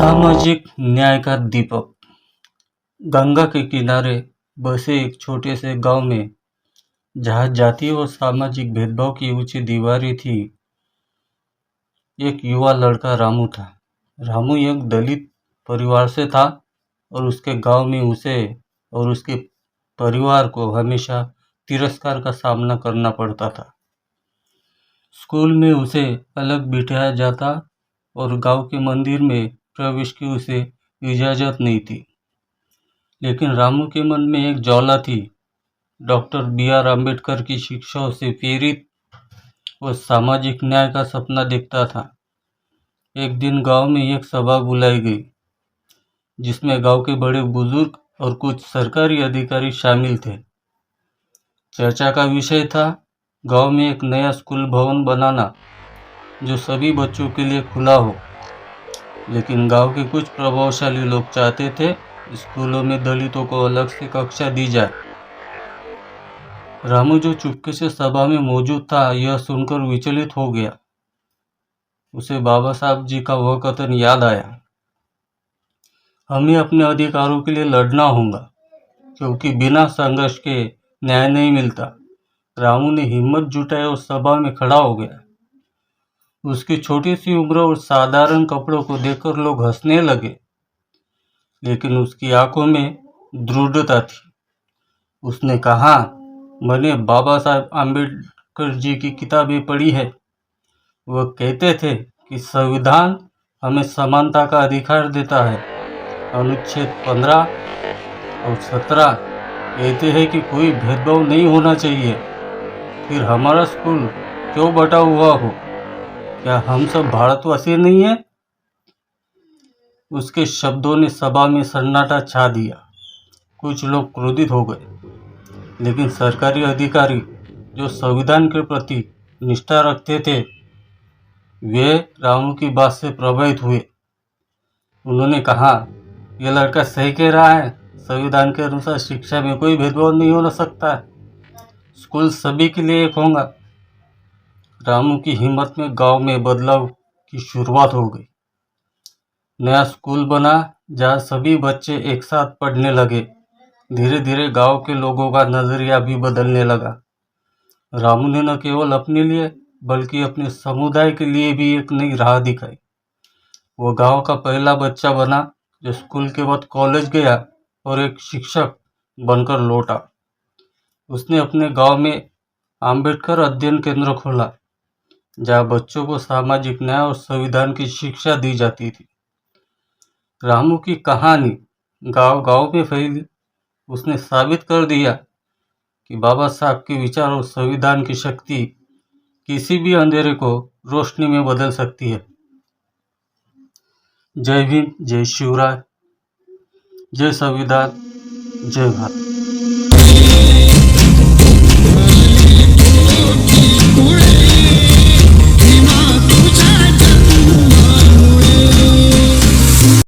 सामाजिक न्याय का दीपक। गंगा के किनारे बसे एक छोटे से गांव में जहां जातीय और सामाजिक भेदभाव की ऊंची दीवारें थी, एक युवा लड़का रामू था। रामू एक दलित परिवार से था और उसके गांव में उसे और उसके परिवार को हमेशा तिरस्कार का सामना करना पड़ता था। स्कूल में उसे अलग बिठाया जाता और गांव के मंदिर में प्रवेश की उसे इजाजत नहीं थी। लेकिन रामू के मन में एक ज्वाला थी। Doctor B R. अम्बेडकर की शिक्षाओं से प्रेरित वो सामाजिक न्याय का सपना देखता था। एक दिन गांव में एक सभा बुलाई गई, जिसमें गांव के बड़े बुजुर्ग और कुछ सरकारी अधिकारी शामिल थे। चर्चा का विषय था गांव में एक नया स्कूल भवन बनाना, जो सभी बच्चों के लिए खुला हो। लेकिन गांव के कुछ प्रभावशाली लोग चाहते थे स्कूलों में दलितों को अलग से कक्षा दी जाए। रामू, जो चुपके से सभा में मौजूद था, यह सुनकर विचलित हो गया। उसे बाबा साहब जी का वह कथन याद आया, हमें अपने अधिकारों के लिए लड़ना होगा, क्योंकि बिना संघर्ष के न्याय नहीं मिलता। रामू ने हिम्मत जुटाई और सभा में खड़ा हो गया। उसकी छोटी सी उम्र और साधारण कपड़ों को देखकर लोग हंसने लगे, लेकिन उसकी आंखों में दृढ़ता थी। उसने कहा, मैंने बाबा साहब आम्बेडकर जी की किताबें पढ़ी है। वह कहते थे कि संविधान हमें समानता का अधिकार देता है। अनुच्छेद 15 और 17 कहते हैं कि कोई भेदभाव नहीं होना चाहिए। फिर हमारा स्कूल क्यों बटा हुआ हो? क्या हम सब भारतवासी नहीं हैं? उसके शब्दों ने सभा में सन्नाटा छा दिया। कुछ लोग क्रोधित हो गए, लेकिन सरकारी अधिकारी जो संविधान के प्रति निष्ठा रखते थे, वे रामू की बात से प्रभावित हुए। उन्होंने कहा, यह लड़का सही कह रहा है। संविधान के अनुसार शिक्षा में कोई भेदभाव नहीं हो सकता। स्कूल सभी के लिए एक होगा। रामू की हिम्मत में गांव में बदलाव की शुरुआत हो गई। नया स्कूल बना, जहां सभी बच्चे एक साथ पढ़ने लगे। धीरे धीरे गांव के लोगों का नजरिया भी बदलने लगा। रामू ने न केवल अपने लिए बल्कि अपने समुदाय के लिए भी एक नई राह दिखाई। वो गांव का पहला बच्चा बना जो स्कूल के बाद कॉलेज गया और एक शिक्षक बनकर लौटा। उसने अपने गांव में आम्बेडकर अध्ययन केंद्र खोला, जहां बच्चों को सामाजिक न्याय और संविधान की शिक्षा दी जाती थी। रामू की कहानी गांव गांव में फैली। उसने साबित कर दिया कि बाबा साहब के विचार और संविधान की शक्ति किसी भी अंधेरे को रोशनी में बदल सकती है। जय भीम, जय शिवराय, जय संविधान, जय भारत।